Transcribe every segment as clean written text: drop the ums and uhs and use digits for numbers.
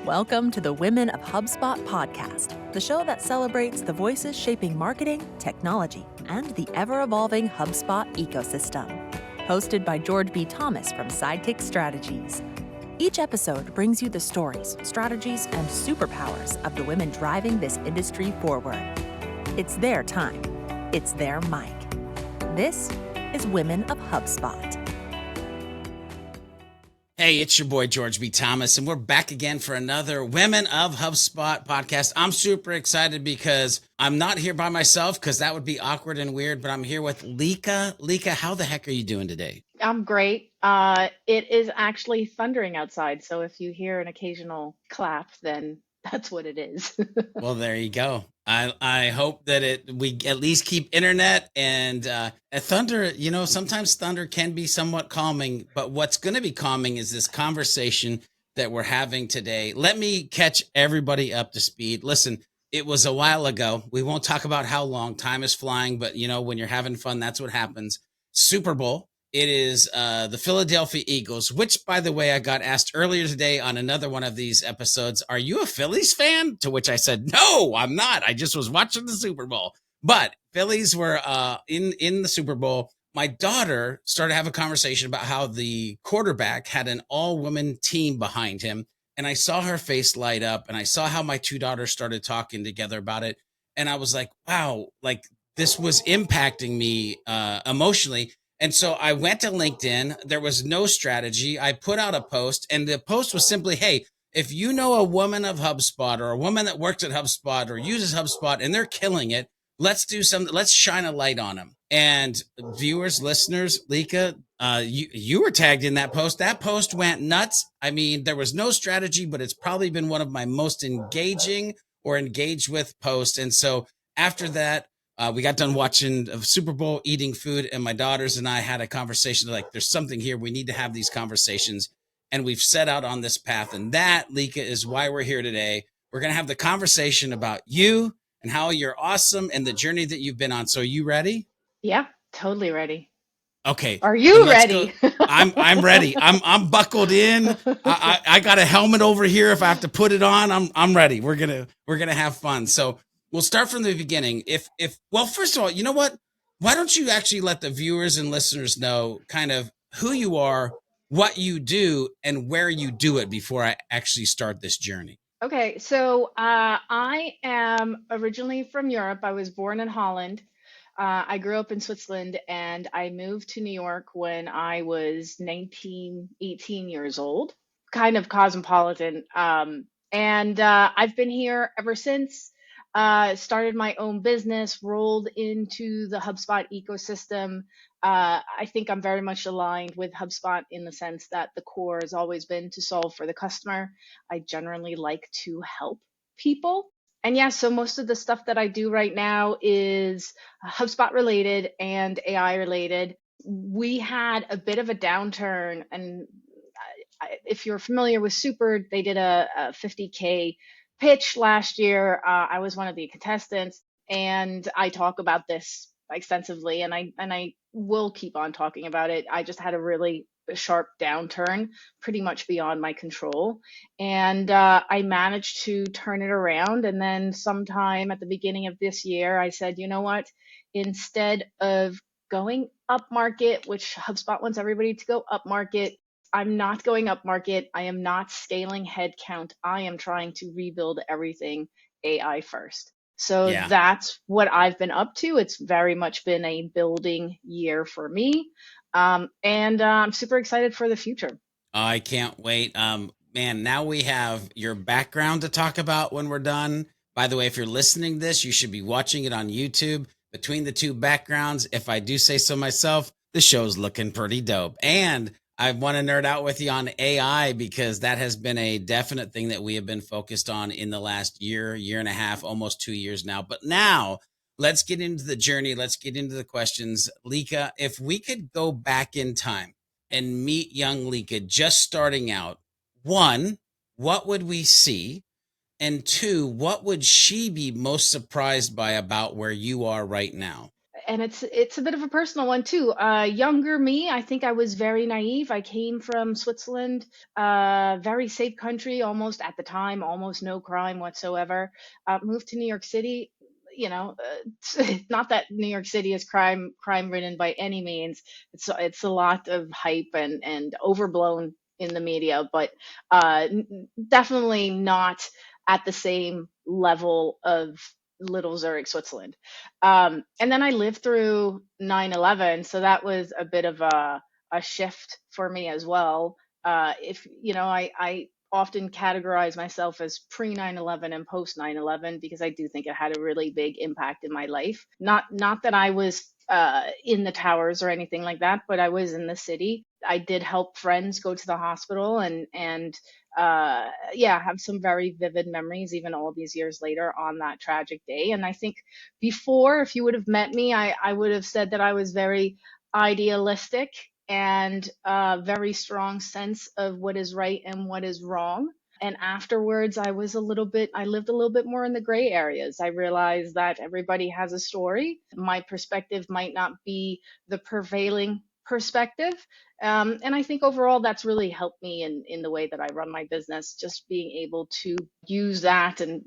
Welcome to the Women of HubSpot podcast, the show that celebrates the voices shaping marketing, technology, and the ever-evolving HubSpot ecosystem. Hosted by George B. Thomas from Sidekick Strategies. Each episode brings you the stories, strategies, and superpowers of the women driving this industry forward. It's their time. It's their mic. This is Women of HubSpot. Hey, it's your boy, George B. Thomas, and we're back again for another Women of HubSpot podcast. I'm super excited because I'm not here by myself because that would be awkward and weird, but I'm here with Lica. Lica, how the heck are you doing today? I'm great. It is actually thundering outside, so if you hear an occasional clap, then that's what it is. Well, there you go. I hope that we at least keep internet and thunder. You know, sometimes thunder can be somewhat calming, but what's going to be calming is this conversation that we're having today. Let me catch everybody up to speed. Listen, it was a while ago. We won't talk about how long. Time is flying, but you know, when you're having fun, that's what happens. Super Bowl. It is the Philadelphia Eagles, which, by the way, I got asked earlier today on another one of these episodes, are you a Phillies fan? To which I said, no, I'm not. I just was watching the Super Bowl. But Phillies were in the Super Bowl. My daughter started to have a conversation about how the quarterback had an all-woman team behind him. And I saw her face light up, and I saw how my two daughters started talking together about it. And I was like, wow, like this was impacting me emotionally. And so I went to LinkedIn. There was no strategy. I put out a post, and the post was simply, hey, if you know a woman of HubSpot or a woman that works at HubSpot or uses HubSpot and they're killing it, let's do something. Let's shine a light on them. And viewers, listeners, Lica, you were tagged in that post. That post went nuts. I mean, there was no strategy, but it's probably been one of my most engaging or engaged with posts. And so after that, we got done watching the Super Bowl, eating food, and my daughters and I had a conversation like, there's something here. We need to have these conversations. And we've set out on this path. And that, Lica, is why we're here today. We're going to have the conversation about you and how you're awesome and the journey that you've been on. So are you ready? Yeah, totally ready. Okay. Are you ready? I'm ready. I'm buckled in. I got a helmet over here. If I have to put it on, I'm ready. We're gonna have fun. So we'll start from the beginning. Well, first of all, you know what? Why don't you actually let the viewers and listeners know kind of who you are, what you do, and where you do it before I actually start this journey? Okay, so I am originally from Europe. I was born in Holland. I grew up in Switzerland, and I moved to New York when I was 18 years old, kind of cosmopolitan. And I've been here ever since. Started my own business, rolled into the HubSpot ecosystem. I think I'm very much aligned with HubSpot in the sense that the core has always been to solve for the customer. I generally like to help people. And yeah, so most of the stuff that I do right now is HubSpot related and AI related. We had a bit of a downturn, and if you're familiar with Super, they did a 50K pitch last year. I was one of the contestants, and I talk about this extensively, and I will keep on talking about it. I just had a really sharp downturn, pretty much beyond my control, and I managed to turn it around. And then sometime at the beginning of this year, I said, you know what? Instead of going up market, which HubSpot wants everybody to go up market, I'm not going up market. I am not scaling headcount. I am trying to rebuild everything AI first. So Yeah. that's what I've been up to. It's very much been a building year for me. And I'm super excited for the future. I can't wait. Man, now we have your background to talk about when we're done. By the way, if you're listening to this, you should be watching it on YouTube. Between the two backgrounds, if I do say so myself, the show's looking pretty dope. And I want to nerd out with you on AI because that has been a definite thing that we have been focused on in the last year and a half, almost 2 years now. But now let's get into the journey. Let's get into the questions. Lica, if we could go back in time and meet young Lica just starting out, one, what would we see? And two, what would she be most surprised by about where you are right now? and it's a bit of a personal one too. Younger me, I think I was very naive. I came from Switzerland, very safe country, almost at the time, almost no crime whatsoever. Moved to New York City. Not that New York City is crime ridden by any means. It's a lot of hype and overblown in the media, but definitely not at the same level of Little Zurich, Switzerland. And then I lived through 9/11, so that was a bit of a shift for me as well. If you know, I often categorize myself as pre 9/11 and post 9/11 because I do think it had a really big impact in my life. Not that I was in the towers or anything like that, but I was in the city. I did help friends go to the hospital and yeah, have some very vivid memories even all these years later on that tragic day. And I think before, if you would have met me, I would have said that I was very idealistic and a very strong sense of what is right and what is wrong. And afterwards, I lived a little bit more in the gray areas. I realized that everybody has a story. My perspective might not be the prevailing perspective. And I think overall that's really helped me in the way that I run my business, just being able to use that and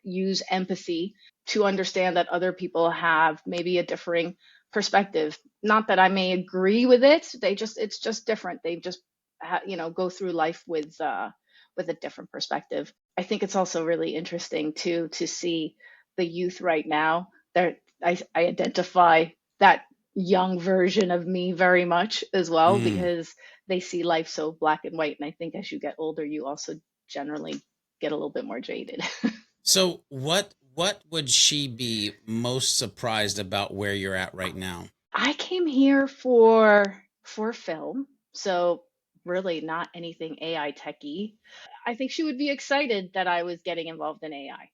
use empathy to understand that other people have maybe a differing perspective. Not that I may agree with it, it's just different. They just go through life with a different perspective. I think it's also really interesting to see the youth right now. I identify that young version of me very much as well Mm. because they see life so black and white. And I think as you get older, you also generally get a little bit more jaded. So what would she be most surprised about where you're at right now? I came here for film, so really not anything AI techy. I think she would be excited that I was getting involved in AI.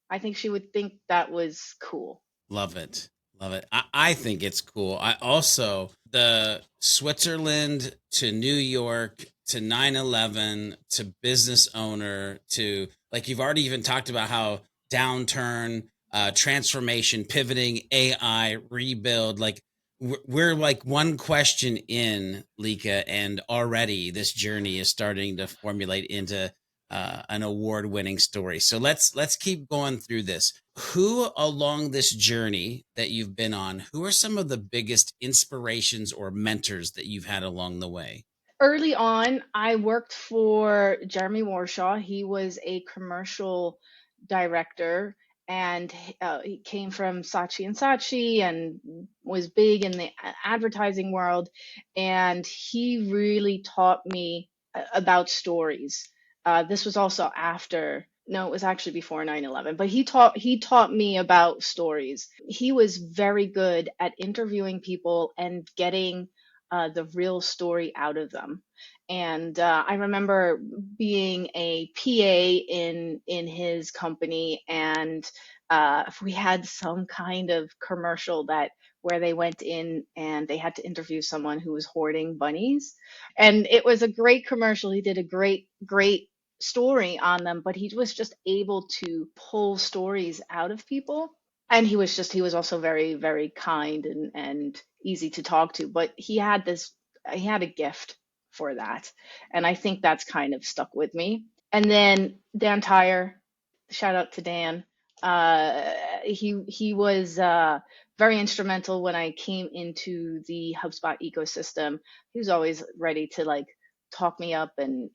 I think she would think that was cool. Love it. Love it. I think it's cool. I also, the Switzerland to New York to 9/11 to business owner to, like, you've already even talked about how downturn, transformation, pivoting, AI, rebuild. Like, we're like one question in, Lica, and already this journey is starting to formulate into an award-winning story. So let's keep going through this. Who along this journey that you've been on, who are some of the biggest inspirations or mentors that you've had along the way? Early on, I worked for Jeremy Warshaw. He was a commercial director and he came from Saatchi and Saatchi and was big in the advertising world. And he really taught me about stories. This was also after, no, it was actually before 9/11, but he taught me about stories. He was very good at interviewing people and getting the real story out of them. And I remember being a PA in his company, and we had some kind of commercial that where they went in and they had to interview someone who was hoarding bunnies, and it was a great commercial. He did a great story on them, but he was just able to pull stories out of people. And he was also very kind and easy to talk to, but he had a gift for that. And I think that's kind of stuck with me. And then Dan Tyre, shout out to Dan. He was very instrumental when I came into the HubSpot ecosystem. He was always ready to like talk me up and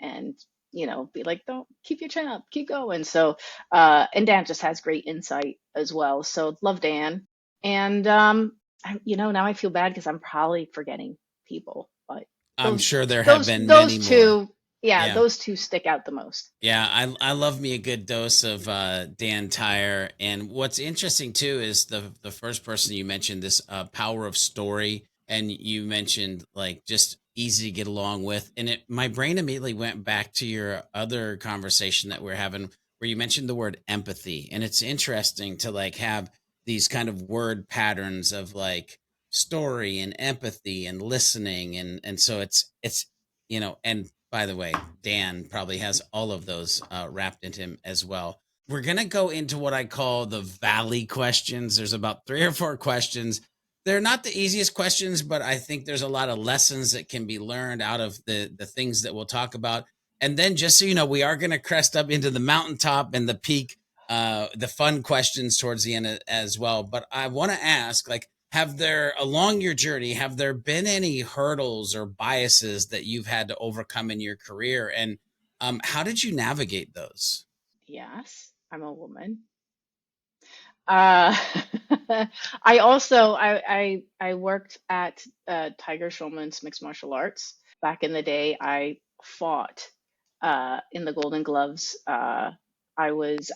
be like, don't keep your chin up, keep going. So and Dan just has great insight as well. So love Dan. And now I feel bad because I'm probably forgetting people, but I'm those sure there have those been many those more. two, yeah, Yeah. those two stick out the most. Yeah, I love me a good dose of Dan Tyre. And what's interesting too is the first person you mentioned, this power of story, and you mentioned like just easy to get along with. And my brain immediately went back to your other conversation that we're having, where you mentioned the word empathy. And it's interesting to like have these kind of word patterns of like story and empathy and listening, and so it's and by the way, Dan probably has all of those wrapped into him as well. We're going to go into what I call the valley questions. There's about 3 or 4 questions. They're not the easiest questions, but I think there's a lot of lessons that can be learned out of the things that we'll talk about. And then just so you know, we are going to crest up into the mountaintop and the peak, the fun questions towards the end as well. But I want to ask, like, have there along your journey, have there been any hurdles or biases that you've had to overcome in your career? And how did you navigate those? Yes, I'm a woman. Uh, I worked at Tiger Schulman's Mixed Martial Arts. Back in the day, I fought in the Golden Gloves. I was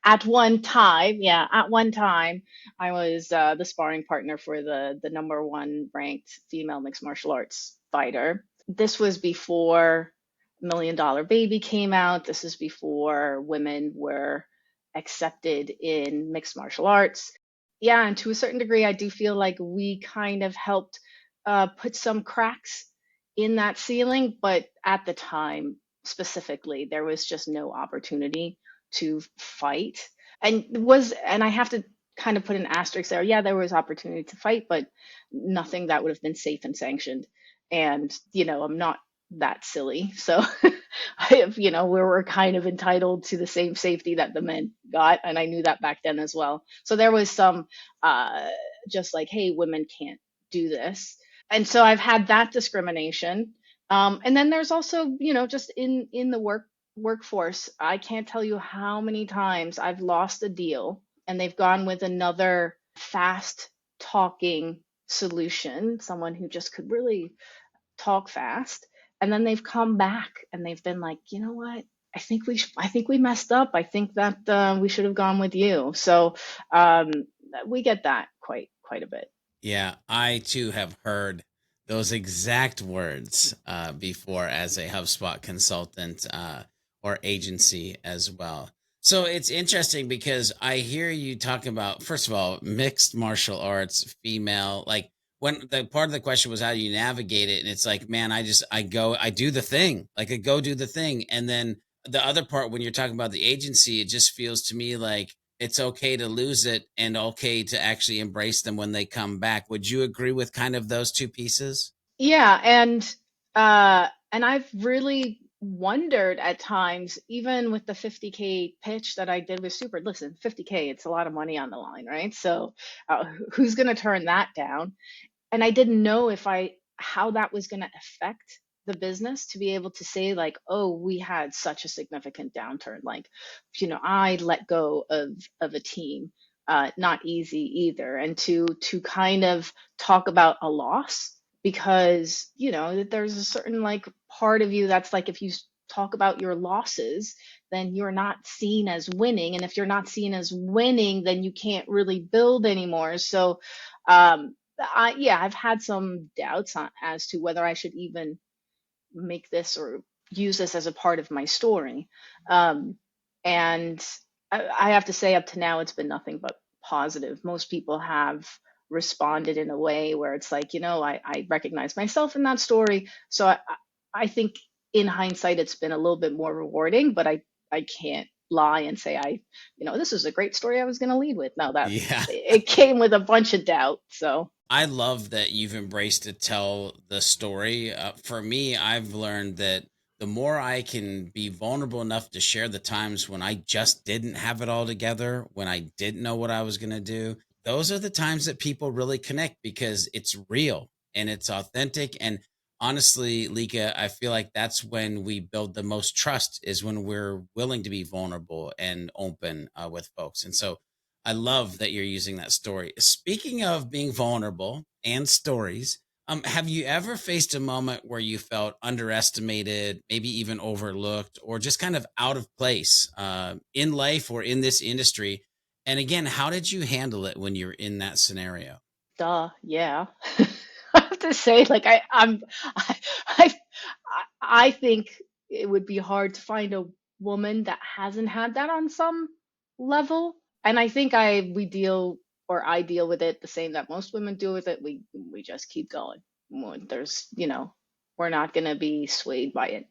at one time, yeah, at one time, I was the sparring partner for the number one ranked female mixed martial arts fighter. This was before Million Dollar Baby came out. This is before women were accepted in mixed martial arts. Yeah, and to a certain degree, I do feel like we kind of helped put some cracks in that ceiling, but at the time specifically, there was just no opportunity to fight. And I have to kind of put an asterisk there. Yeah, there was opportunity to fight, but nothing that would have been safe and sanctioned. And, I'm not that silly. So we were kind of entitled to the same safety that the men got. And I knew that back then as well. So there was some uh, just like, hey, women can't do this. And so I've had that discrimination. And then there's also, just in the workforce, I can't tell you how many times I've lost a deal and they've gone with another fast talking solution, someone who just could really talk fast, and then they've come back and they've been like, you know what? I think we messed up. I think that we should have gone with you. So um, we get that quite a bit. Yeah, I too have heard those exact words before as a HubSpot consultant or agency as well. So it's interesting because I hear you talking about, first of all, mixed martial arts, female. Like when the part of the question was how do you navigate it? And it's like, man, I do the thing, like I go do the thing. And then the other part, when you're talking about the agency, it just feels to me like it's okay to lose it and okay to actually embrace them when they come back. Would you agree with kind of those two pieces? Yeah, and I've really wondered at times, even with the 50K pitch that I did with Super. Listen, 50K, it's a lot of money on the line, right? So who's going to turn that down? And I didn't know if I how that was going to affect the business to be able to say like, oh, we had such a significant downturn. Like, I let go of a team. Not easy either. And to kind of talk about a loss because that there's a certain like part of you that's like if you talk about your losses then you're not seen as winning, and if you're not seen as winning then you can't really build anymore. So I've had some doubts as to whether I should even make this or use this as a part of my story. Um, and I have to say, up to now, it's been nothing but positive. Most people have responded in a way where it's like, I recognize myself in that story. So I think in hindsight, it's been a little bit more rewarding, but I can't lie and say this is a great story I was going to lead with. No, that Yeah. it came with a bunch of doubt. So I love that you've embraced to tell the story. For me, I've learned that the more I can be vulnerable enough to share the times when I just didn't have it all together, when I didn't know what I was going to do, those are the times that people really connect because it's real and it's authentic. And honestly, Lika, I feel like that's when we build the most trust is when we're willing to be vulnerable and open with folks. And so I love that you're using that story. Speaking of being vulnerable and stories, have you ever faced a moment where you felt underestimated, maybe even overlooked, or just kind of out of place in life or in this industry? And again, how did you handle it when you're in that scenario? duh, yeah. I have to say, like I, I, I think it would be hard to find a woman that hasn't had that on some level. And I think I deal with it the same that most women deal with it. We just keep going. There's, we're not gonna be swayed by it.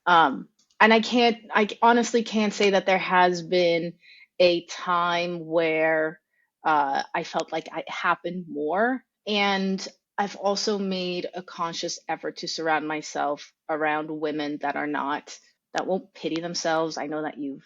Um, and I honestly can't say that there has been a time where I felt like it happened more. And I've also made a conscious effort to surround myself around women that won't pity themselves. I know that you've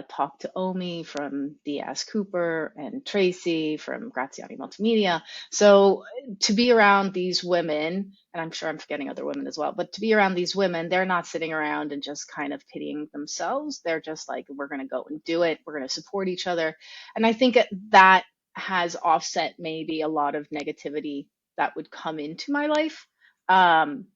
talked to Omi from Diaz Cooper and Tracy from Graziani Multimedia. So to be around these women, and I'm sure I'm forgetting other women as well, but to be around these women, they're not sitting around and just kind of pitying themselves. They're just like, we're going to go and do it. We're going to support each other. And I think that has offset maybe a lot of negativity that would come into my life. Um,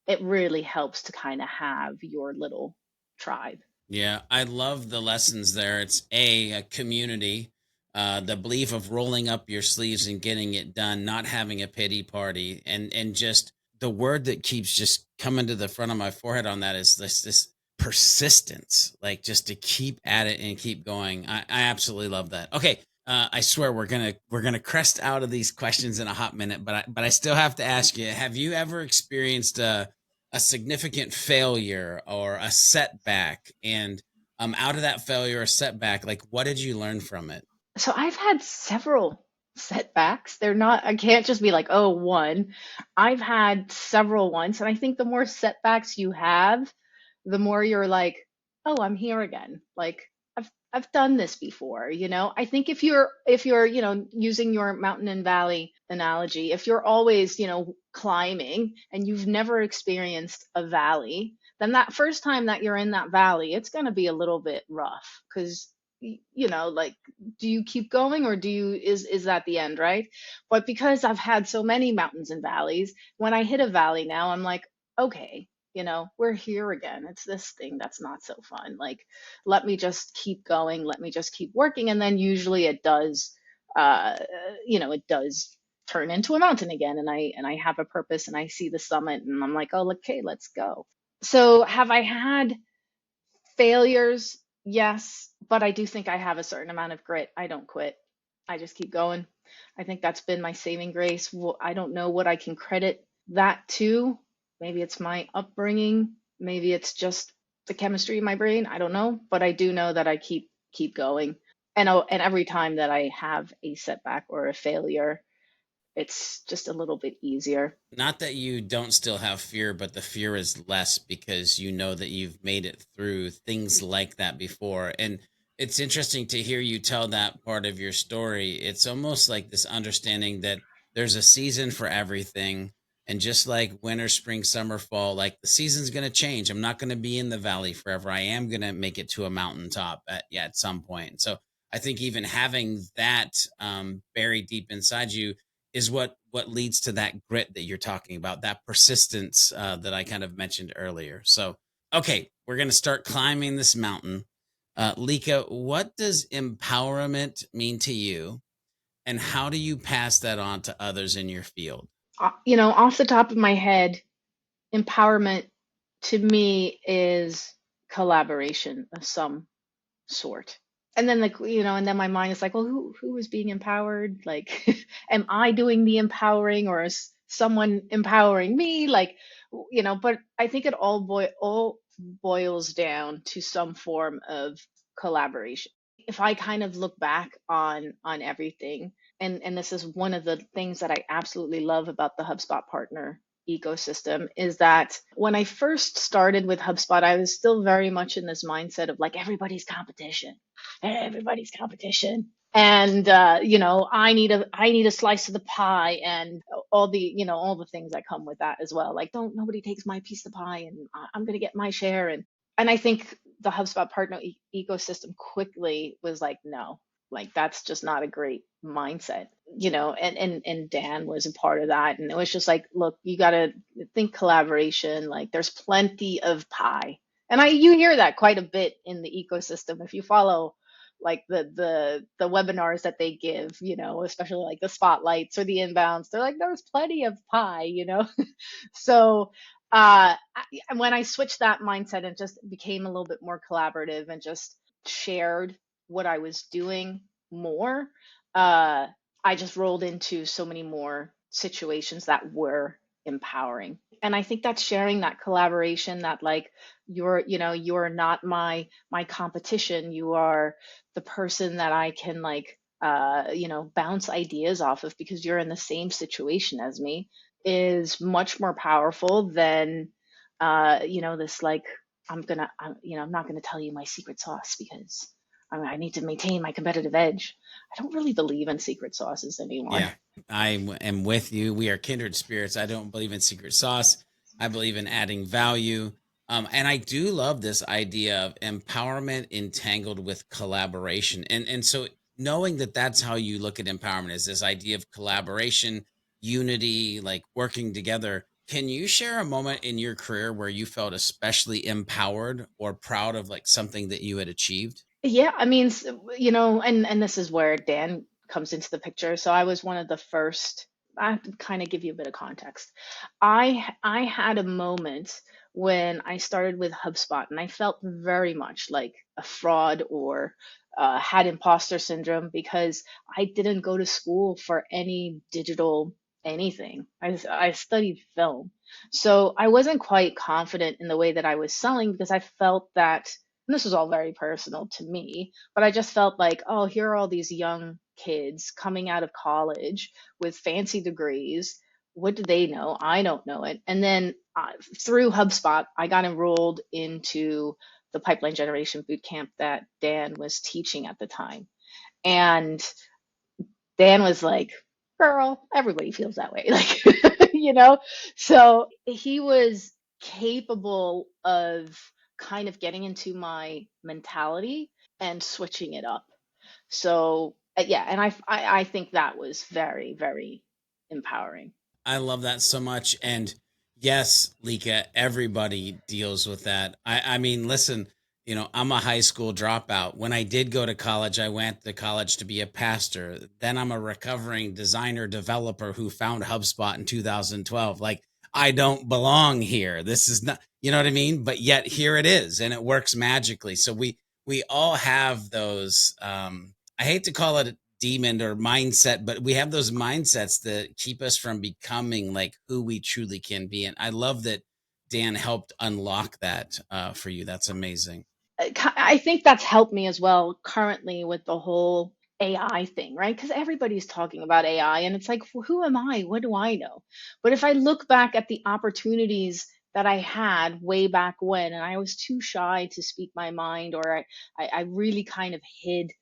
it really helps to kind of have your little tribe. Yeah, I love the lessons there. It's a community, the belief of rolling up your sleeves and getting it done, not having a pity party, and just the word that keeps just coming to the front of my forehead on that is this persistence, like just to keep at it and keep going. I absolutely love that. Okay, I swear we're gonna crest out of these questions in a hot minute, but I still have to ask you: have you ever experienced a significant failure or a setback, and out of that failure or setback, like what did you learn from it? So I've had several setbacks. They're not, I can't just be like, oh, one. I've had several ones. And I think the more setbacks you have, the more you're like, oh, I'm here again. Like I've done this before, you know? I think if you're, using your mountain and valley analogy, if you're always, climbing and you've never experienced a valley, then that first time that you're in that valley, it's going to be a little bit rough because like, do you keep going or is that the end, right? But because I've had so many mountains and valleys, when I hit a valley now, I'm like, okay, we're here again. It's this thing that's not so fun. Like, let me just keep going, let me just keep working, and then usually it does, uh it does turn into a mountain again, and I have a purpose and I see the summit and I'm like, oh, okay, let's go. So have I had failures? Yes, but I do think I have a certain amount of grit. I don't quit. I just keep going. I think that's been my saving grace. Well, I don't know what I can credit that to. Maybe it's my upbringing. Maybe it's just the chemistry in my brain. I don't know, but I do know that I keep going. And every time that I have a setback or a failure, it's just a little bit easier. Not that you don't still have fear, but the fear is less because you know that you've made it through things like that before. And it's interesting to hear you tell that part of your story. It's almost like this understanding that there's a season for everything. And just like winter, spring, summer, fall, like the season's going to change. I'm not going to be in the valley forever. I am going to make it to a mountaintop at some point. So I think even having that buried deep inside you is what leads to that grit that you're talking about, that persistence that I kind of mentioned earlier. So, okay, we're going to start climbing this mountain. Lica, what does empowerment mean to you, and how do you pass that on to others in your field? Off the top of my head, empowerment to me is collaboration of some sort. And then, like, and then my mind is like, well, who is being empowered? Like, am I doing the empowering, or is someone empowering me? Like, but I think it all boils down to some form of collaboration. If I kind of look back on everything, and this is one of the things that I absolutely love about the HubSpot partner ecosystem, is that when I first started with HubSpot, I was still very much in this mindset of like, everybody's competition. And I need a slice of the pie, and all the things that come with that as well. Like, don't nobody takes my piece of the pie, and I'm going to get my share. And I think the HubSpot partner ecosystem quickly was like, no, like that's just not a great mindset, and Dan was a part of that. And it was just like, look, you got to think collaboration. Like, there's plenty of pie. And you hear that quite a bit in the ecosystem if you follow like the webinars that they give, especially like the spotlights or the inbounds. They're like, there's plenty of pie. So when I switched that mindset and just became a little bit more collaborative and just shared what I was doing more, I just rolled into so many more situations that were empowering. And I think that's sharing that collaboration, that like, you're not my competition. You are the person that I can like bounce ideas off of because you're in the same situation as me is much more powerful than, this like, I'm not gonna tell you my secret sauce because I need to maintain my competitive edge. I don't really believe in secret sauces anymore. Yeah, am with you. We are kindred spirits. I don't believe in secret sauce. I believe in adding value. And I do love this idea of empowerment entangled with collaboration. And so knowing that that's how you look at empowerment is this idea of collaboration, unity, like working together. Can you share a moment in your career where you felt especially empowered or proud of like something that you had achieved? Yeah, I mean, and this is where Dan comes into the picture. So I was one of the first. I have to kind of give you a bit of context. I had a moment when I started with HubSpot, and I felt very much like a fraud or had imposter syndrome because I didn't go to school for any digital anything. I studied film, so I wasn't quite confident in the way that I was selling because I felt that, and this was all very personal to me, but I just felt like, oh, here are all these young kids coming out of college with fancy degrees. What do they know? I don't know it. And then through HubSpot, I got enrolled into the pipeline generation boot camp that Dan was teaching at the time. And Dan was like, girl, everybody feels that way. Like, so he was capable of kind of getting into my mentality and switching it up. So, yeah, and I think that was very, very empowering. I love that so much. And yes, Lika, everybody deals with that. I mean, listen, I'm a high school dropout. When I did go to college, I went to college to be a pastor. Then I'm a recovering designer developer who found HubSpot in 2012. Like, I don't belong here. This is not, you know what I mean? But yet here it is, and it works magically. So we all have those. I hate to call it demon or mindset, but we have those mindsets that keep us from becoming like who we truly can be. And I love that Dan helped unlock that for you. That's amazing. I think that's helped me as well currently with the whole AI thing, right? Because everybody's talking about AI, and it's like, well, who am I? What do I know? But if I look back at the opportunities that I had way back when, and I was too shy to speak my mind, or I really kind of hid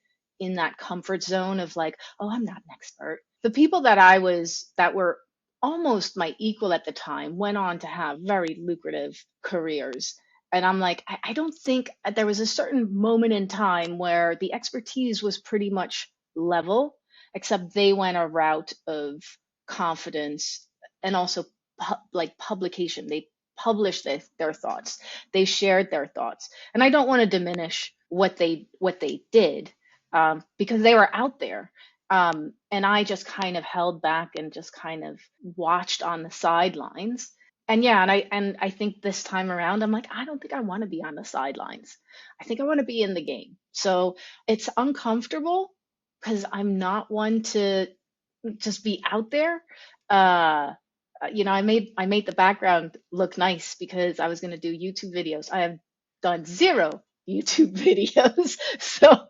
in that comfort zone of like, oh, I'm not an expert. The people that were almost my equal at the time went on to have very lucrative careers, and I'm like, I don't think there was a certain moment in time where the expertise was pretty much level, except they went a route of confidence and also like publication. They published their thoughts. They shared their thoughts. And I don't want to diminish what they did, because they were out there. And I just kind of held back and just kind of watched on the sidelines. And yeah, and I think this time around, I'm like, I don't think I want to be on the sidelines. I think I want to be in the game. So it's uncomfortable because I'm not one to just be out there. I made the background look nice because I was going to do YouTube videos. I have done zero YouTube videos. So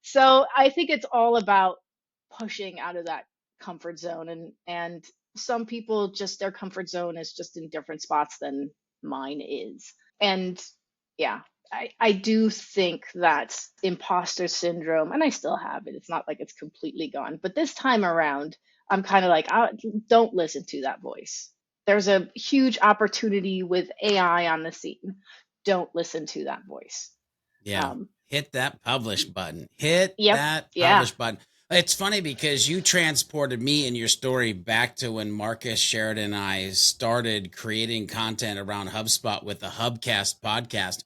so I think it's all about pushing out of that comfort zone, and some people just their comfort zone is just in different spots than mine is. And yeah, I do think that imposter syndrome, and I still have it. It's not like it's completely gone, but this time around, I'm kind of like, don't listen to that voice. There's a huge opportunity with AI on the scene. Don't listen to that voice. Yeah. Um, Hit that publish button. Hit yep, that yeah. publish button. It's funny because you transported me in your story back to when Marcus Sheridan and I started creating content around HubSpot with the Hubcast podcast.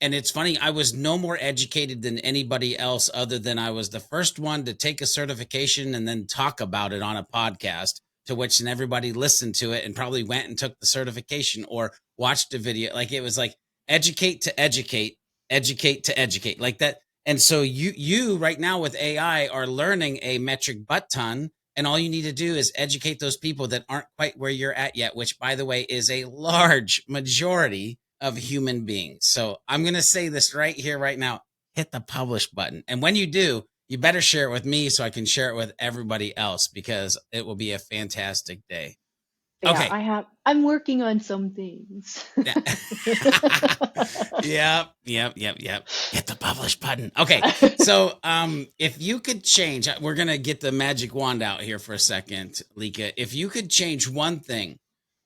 And it's funny, I was no more educated than anybody else other than I was the first one to take a certification and then talk about it on a podcast, to which then everybody listened to it and probably went and took the certification or watched a video. Like, it was like educate to educate, educate to educate, like that. And so you right now with AI are learning a metric butt ton, and all you need to do is educate those people that aren't quite where you're at yet, which, by the way, is a large majority of human beings. So I'm going to say this right here, right now: hit the publish button. And when you do, you better share it with me so I can share it with everybody else, because it will be a fantastic day. Yeah, Okay. I'm working on some things. Yeah. Yep. Hit the publish button. Okay. So if you could change, we're gonna get the magic wand out here for a second, Lica. If you could change one thing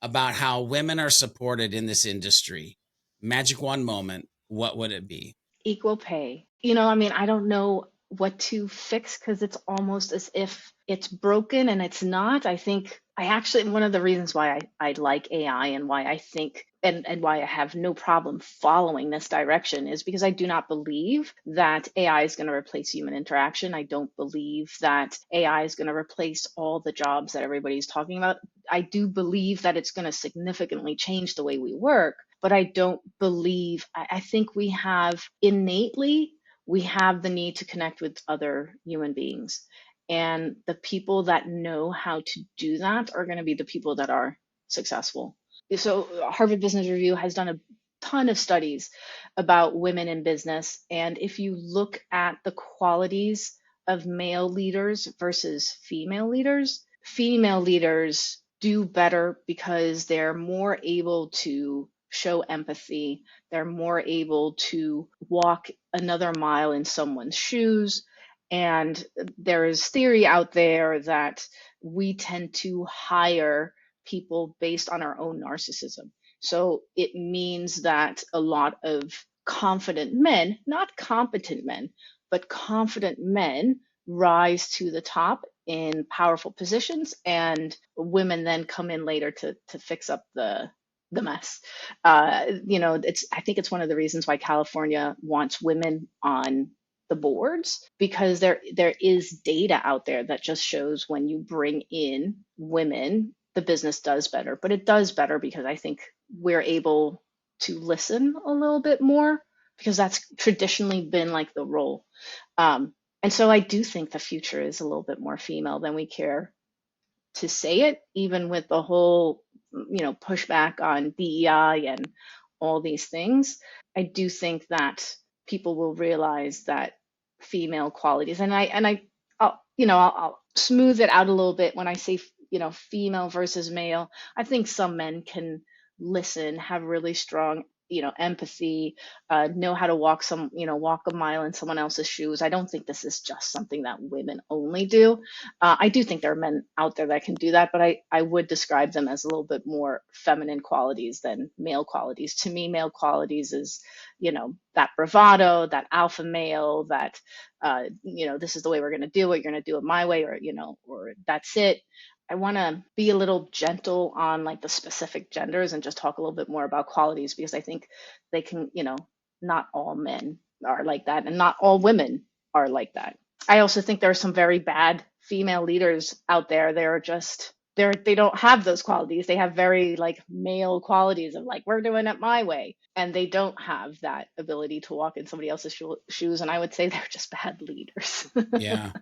about how women are supported in this industry, magic wand moment, what would it be? Equal pay. I mean, I don't know what to fix because it's almost as if it's broken and it's not. I think I actually, one of the reasons why I like AI and why I think and why I have no problem following this direction is because I do not believe that AI is going to replace human interaction. I don't believe that AI is going to replace all the jobs that everybody's talking about. I do believe that it's going to significantly change the way we work, but I don't believe, I think we have innately, we have the need to connect with other human beings. And the people that know how to do that are going to be the people that are successful. So Harvard Business Review has done a ton of studies about women in business. And if you look at the qualities of male leaders versus female leaders do better because they're more able to show empathy. They're more able to walk another mile in someone's shoes. And there is theory out there that we tend to hire people based on our own narcissism. So it means that a lot of confident men, not competent men, but confident men rise to the top in powerful positions, and women then come in later to fix up the mess. I think it's one of the reasons why California wants women on the boards, because there is data out there that just shows when you bring in women, the business does better. But it does better because I think we're able to listen a little bit more, because that's traditionally been like the role. And so I do think the future is a little bit more female than we care to say it, even with the whole, pushback on DEI and all these things. I do think that people will realize that female qualities, I'll smooth it out a little bit when I say, female versus male. I think some men can listen, have really strong, empathy, know how to walk a mile in someone else's shoes. I don't think this is just something that women only do. I do think there are men out there that can do that, but I would describe them as a little bit more feminine qualities than male qualities. To me, male qualities is, that bravado, that alpha male, that, this is the way we're going to do it. You're going to do it my way, or that's it. I want to be a little gentle on like the specific genders and just talk a little bit more about qualities, because I think they can, not all men are like that and not all women are like that. I also think there are some very bad female leaders out there. They don't have those qualities. They have very like male qualities of like, we're doing it my way. And they don't have that ability to walk in somebody else's shoes. And I would say they're just bad leaders. Yeah.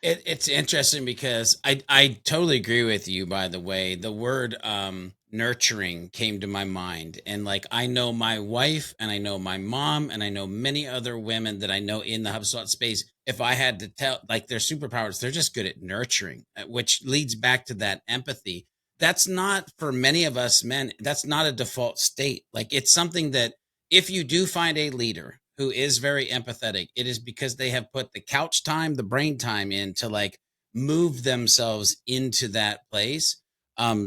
It's interesting because I totally agree with you. By the way, the word nurturing came to my mind, and like I know my wife and I know my mom and I know many other women that I know in the HubSpot space. If I had to tell, like, their superpowers, they're just good at nurturing, which leads back to that empathy. That's not, for many of us men, that's not a default state. Like, it's something that if you do find a leader who is very empathetic, it is because they have put the couch time, the brain time in to like move themselves into that place.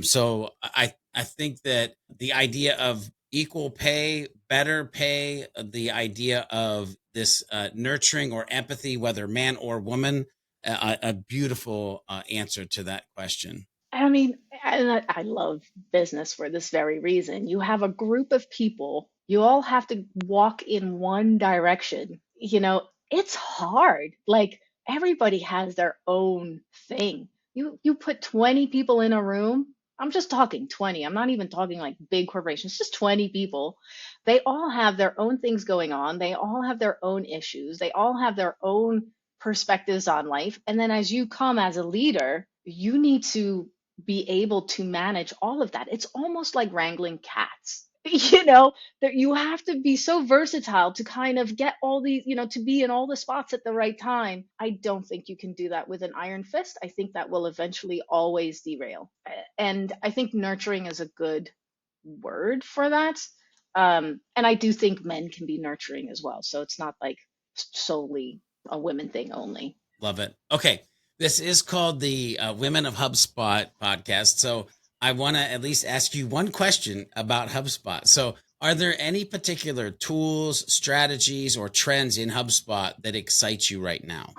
So I think that the idea of equal pay, better pay, the idea of this nurturing or empathy, whether man or woman, a beautiful answer to that question. I mean, and I love business for this very reason. You have a group of people, you all have to walk in one direction. It's hard. Like everybody has their own thing. You put 20 people in a room. I'm just talking 20. I'm not even talking like big corporations, just 20 people. They all have their own things going on. They all have their own issues. They all have their own perspectives on life. And then as you come as a leader, you need to be able to manage all of that. It's almost like wrangling cats. you know, that you have to be so versatile to kind of get all these, to be in all the spots at the right time. I don't think you can do that with an iron fist. I think that will eventually always derail. And I think nurturing is a good word for that. And I do think men can be nurturing as well. So it's not like solely a women thing only. Love it. Okay. This is called the Women of HubSpot podcast. So I want to at least ask you one question about HubSpot. So, are there any particular tools, strategies, or trends in HubSpot that excite you right now?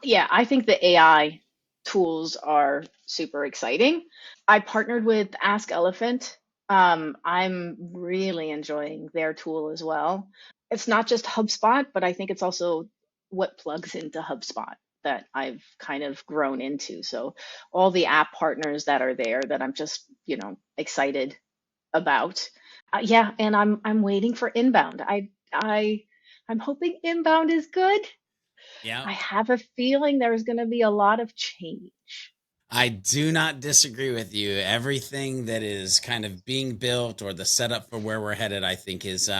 Yeah, I think the AI tools are super exciting. I partnered with Ask Elephant. I'm really enjoying their tool as well. It's not just HubSpot, but I think it's also what plugs into HubSpot that I've kind of grown into. So all the app partners that are there that I'm just, excited about. Yeah, and I'm waiting for inbound. I'm hoping inbound is good. Yeah. I have a feeling there's going to be a lot of change. I do not disagree with you. Everything that is kind of being built or the setup for where we're headed, I think is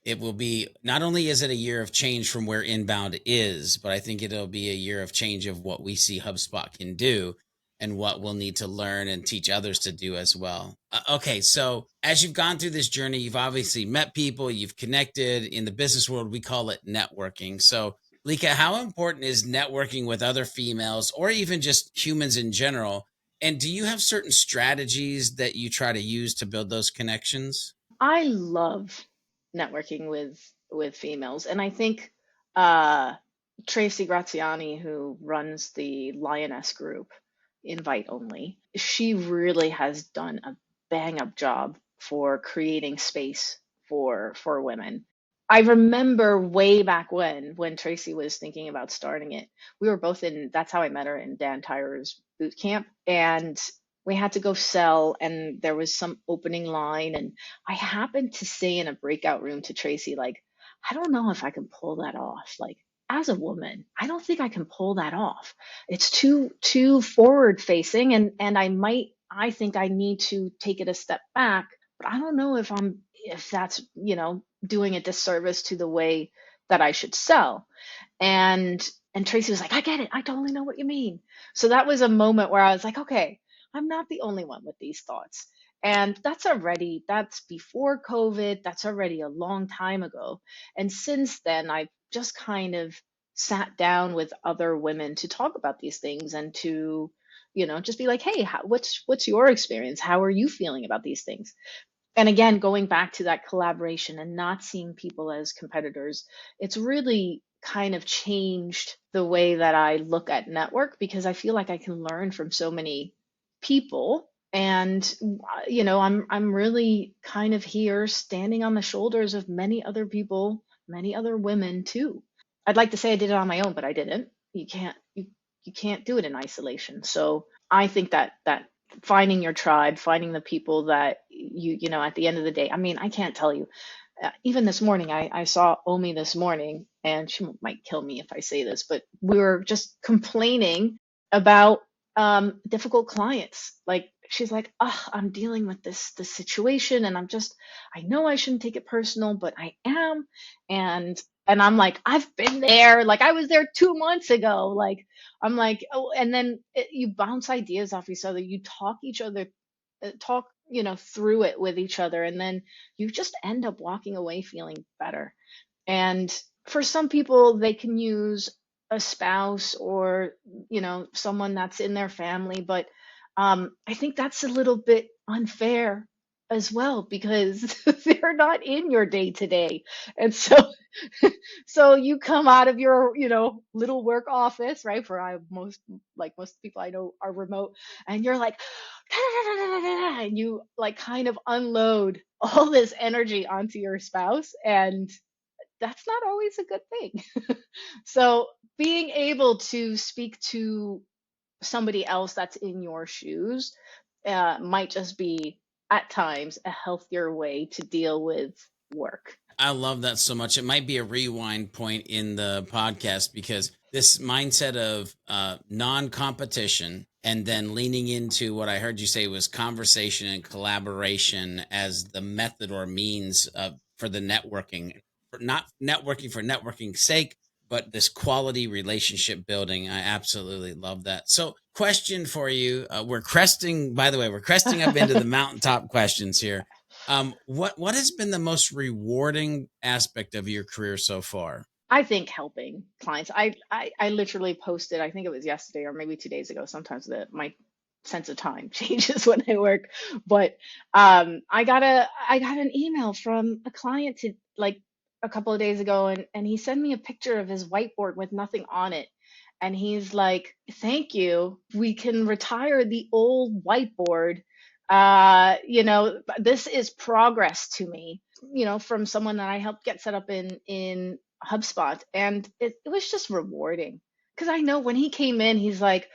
it will be, not only is it a year of change from where inbound is, but I think it'll be a year of change of what we see HubSpot can do and what we'll need to learn and teach others to do as well. Okay, so as you've gone through this journey, you've obviously met people, you've connected. In the business world, we call it networking. So Lika, how important is networking with other females or even just humans in general? And do you have certain strategies that you try to use to build those connections? I love networking with females, and I think uh, Tracy Graziani, who runs the Lioness Group, invite only, she really has done a bang up job for creating space for women. I remember way back when Tracy was thinking about starting it. We were both in, that's how I met her, in Dan Tyrer's boot camp. And we had to go sell, and there was some opening line. And I happened to say in a breakout room to Tracy, like, I don't know if I can pull that off. Like, as a woman, I don't think I can pull that off. It's too forward facing, and I think I need to take it a step back, but I don't know if that's, doing a disservice to the way that I should sell. And and Tracy was like, I get it. I totally know what you mean. So that was a moment where I was like, okay, I'm not the only one with these thoughts. And that's before COVID. That's already a long time ago. And since then, I've just kind of sat down with other women to talk about these things and to, just be like, hey, what's your experience? How are you feeling about these things? And again, going back to that collaboration and not seeing people as competitors, it's really kind of changed the way that I look at network, because I feel like I can learn from so many people. And I'm really kind of here standing on the shoulders of many other people, many other women too. I'd like to say I did it on my own, but I didn't. You can't do it in isolation. So I think that finding your tribe, finding the people that at the end of the day, I mean, I can't tell you. Even this morning, I saw Omi this morning, and she might kill me if I say this, but we were just complaining about difficult clients. Like, she's like, oh, I'm dealing with this situation, and I know I shouldn't take it personal, but I am. And I'm like, I've been there. Like, I was there 2 months ago. Like, I'm like, oh, and then you bounce ideas off each other. You talk, through it with each other, and then you just end up walking away feeling better. And for some people, they can use a spouse or, someone that's in their family, but I think that's a little bit unfair as well, because they're not in your day to day. And so so you come out of your, little work office, right? Most people I know are remote, and you're like, and you like kind of unload all this energy onto your spouse, and that's not always a good thing. So being able to speak to somebody else that's in your shoes might just be at times a healthier way to deal with work. I love that so much. It might be a rewind point in the podcast because this mindset of non competition and then leaning into what I heard you say was conversation and collaboration as the method or means for the networking, not networking for networking's sake, but this quality relationship building. I absolutely love that. So, question for you: we're cresting. By the way, we're cresting up into the mountaintop questions here. What has been the most rewarding aspect of your career so far? I think helping clients. I literally posted, I think it was yesterday or maybe 2 days ago. Sometimes my sense of time changes when I work. But I got an email from a client to like a couple of days ago, and he sent me a picture of his whiteboard with nothing on it. And he's like, "Thank you. We can retire the old whiteboard. This is progress to me, from someone that I helped get set up in HubSpot." And it was just rewarding because I know when he came in, he's like,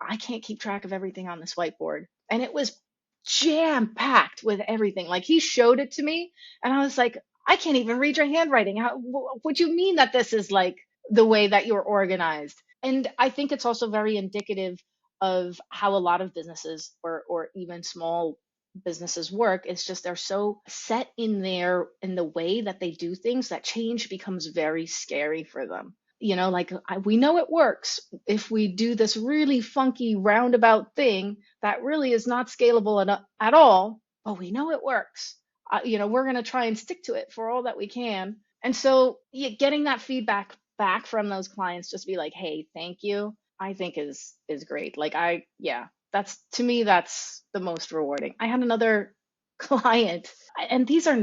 "I can't keep track of everything on this whiteboard." And it was jam packed with everything. Like he showed it to me, and I was like, "I can't even read your handwriting. What do you mean that this is like the way that you're organized?" And I think it's also very indicative of how a lot of businesses or even small businesses work. It's just they're so set in the way that they do things that change becomes very scary for them. Like we know it works if we do this really funky roundabout thing that really is not scalable at all, but we know it works. We're going to try and stick to it for all that we can. And so getting that feedback back from those clients, just be like, "Hey, thank you," I think is great. Like yeah, that's to me, that's the most rewarding. I had another client, and these are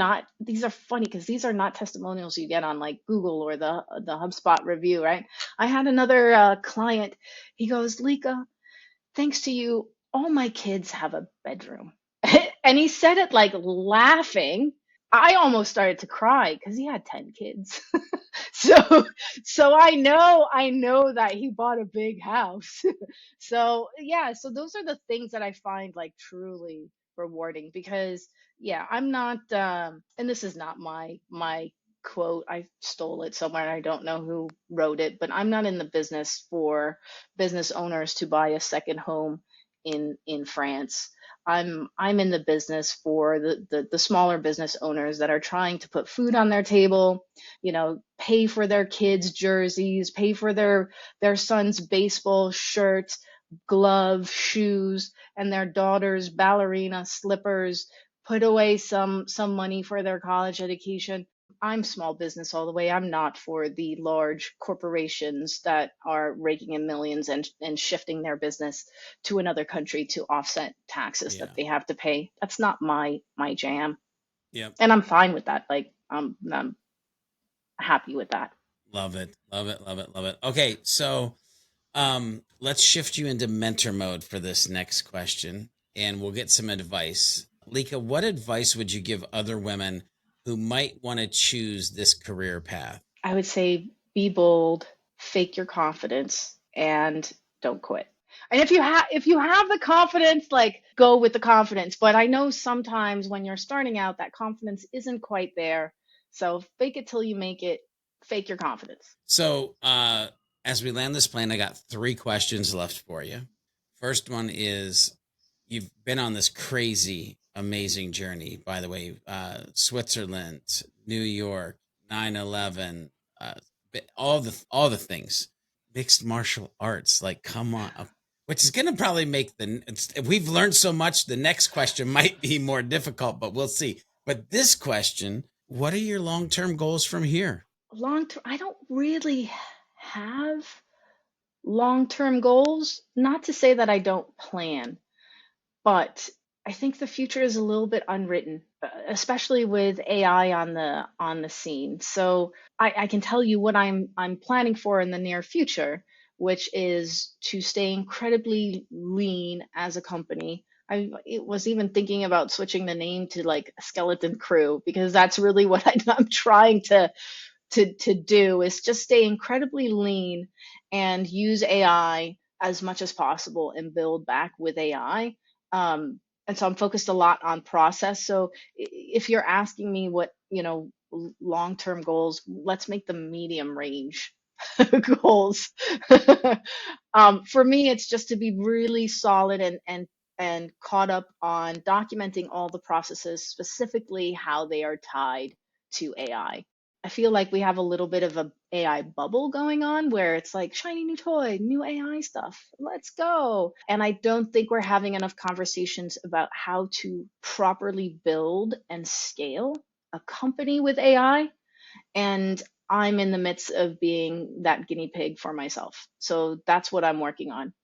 funny because these are not testimonials you get on like Google or the HubSpot review, right? I had another client. He goes, "Lica, thanks to you, all my kids have a bedroom." And he said it like laughing. I almost started to cry because he had 10 kids. So I know that he bought a big house. So yeah, so those are the things that I find like truly rewarding because yeah, I'm not and this is not my quote. I stole it somewhere. I don't know who wrote it, but I'm not in the business for business owners to buy a second home in France. I'm in the business for the smaller business owners that are trying to put food on their table, pay for their kids' jerseys, pay for their son's baseball shirts, gloves, shoes, and their daughter's ballerina slippers, put away some money for their college education. I'm small business all the way. I'm not for the large corporations that are raking in millions and shifting their business to another country to offset taxes Yeah. that they have to pay. That's not my jam. Yep. And I'm fine with that. Like I'm happy with that. Love it. Love it. Love it. Love it. Okay. So let's shift you into mentor mode for this next question and we'll get some advice. Lica, what advice would you give other women who might want to choose this career path? I would say be bold, fake your confidence, and don't quit. And if you have the confidence, like go with the confidence. But I know sometimes when you're starting out, that confidence isn't quite there. So fake it till you make it. Fake your confidence. So as we land this plane, I got 3 questions left for you. First one is you've been on this crazy, amazing journey, by the way, Switzerland, New York, 9/11, all the things, mixed martial arts, like, come on, which is going to probably make we've learned so much. The next question might be more difficult, but we'll see. But this question, what are your long-term goals from here? Long term, I don't really have long-term goals. Not to say that I don't plan, but I think the future is a little bit unwritten, especially with AI on the scene. So I can tell you what I'm planning for in the near future, which is to stay incredibly lean as a company. I was even thinking about switching the name to like Skeleton Crew because that's really what I'm trying to do is just stay incredibly lean and use AI as much as possible and build back with AI. And so I'm focused a lot on process. So if you're asking me what, long-term goals, let's make the medium range goals. For me, it's just to be really solid and caught up on documenting all the processes, specifically how they are tied to AI. I feel like we have a little bit of a AI bubble going on where it's like shiny new toy, new AI stuff. Let's go. And I don't think we're having enough conversations about how to properly build and scale a company with AI. And I'm in the midst of being that guinea pig for myself. So that's what I'm working on.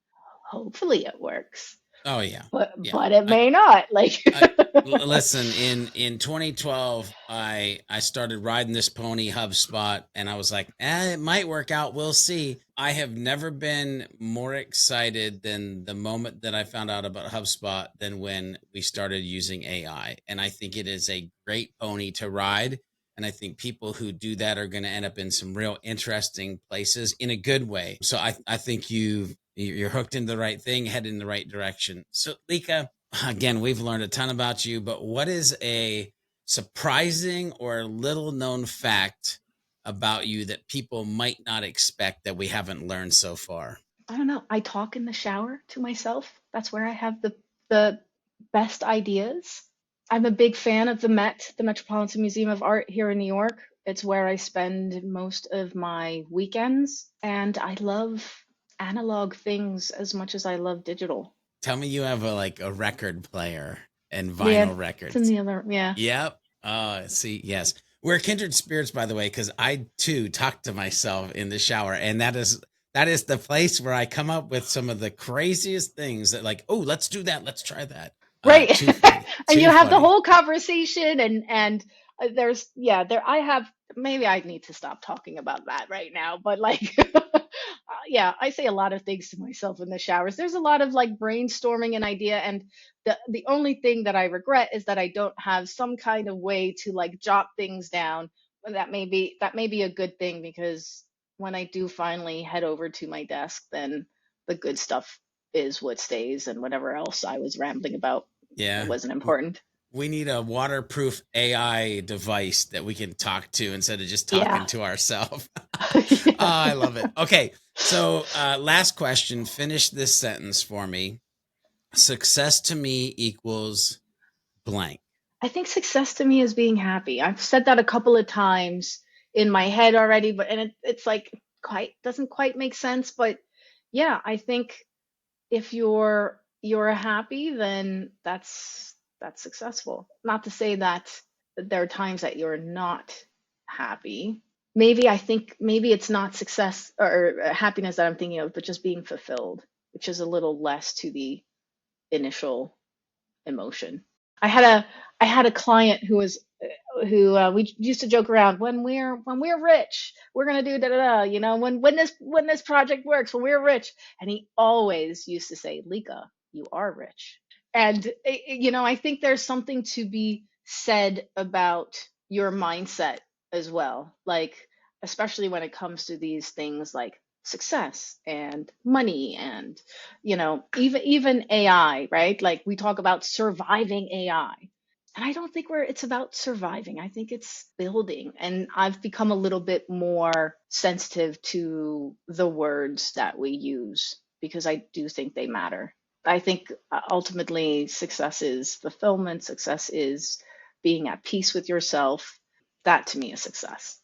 Hopefully it works, Oh yeah. Yeah. but it may not. Like, I listen, in 2012 I started riding this pony HubSpot, and I was like, it might work out, we'll see. I have never been more excited than the moment that I found out about HubSpot than when we started using AI. And I think it is a great pony to ride, and I think people who do that are going to end up in some real interesting places in a good way. So I think you're hooked into the right thing, headed in the right direction. So Lica, again, we've learned a ton about you, but what is a surprising or little known fact about you that people might not expect that we haven't learned so far? I don't know. I talk in the shower to myself. That's where I have the best ideas. I'm a big fan of the Met, the Metropolitan Museum of Art here in New York. It's where I spend most of my weekends, and I love analog things as much as I love digital. Tell me you have a record player and Yeah, vinyl it's in records. the other, yeah. Yep. See, yes. We're kindred spirits, by the way, because I too talk to myself in the shower. And that is the place where I come up with some of the craziest things that, like, oh, let's do that. Let's try that. Right. Too funny. And you Too have the funny. whole conversation and there's yeah, there I have maybe I need to stop talking about that right now, but like yeah, I say a lot of things to myself in the showers. There's a lot of like brainstorming and idea, and the only thing that I regret is that I don't have some kind of way to like jot things down. And that may be a good thing, because when I do finally head over to my desk, then the good stuff is what stays, and whatever else I was rambling about Yeah. wasn't important. We need a waterproof AI device that we can talk to instead of just Yeah. talking to ourselves. Yeah. I love it. Okay. So, last question. Finish this sentence for me. Success to me equals blank. I think success to me is being happy. I've said that a couple of times in my head already, but and it's like quite doesn't quite make sense. But yeah, I think if you're happy, then that's successful. Not to say that there are times that you're not happy. Maybe I think maybe it's not success or happiness that I'm thinking of, but just being fulfilled, which is a little less to the initial emotion. I had a I had a client who we used to joke around, when we're rich, we're gonna do da da da. When this project works, when we're rich, and he always used to say, "Lika, you are rich." And I think there's something to be said about your mindset as well, like especially when it comes to these things like success and money and even AI, right? Like we talk about surviving AI. And I don't think it's about surviving. I think it's building. And I've become a little bit more sensitive to the words that we use, because I do think they matter. I think ultimately success is fulfillment, success is being at peace with yourself. That to me is success.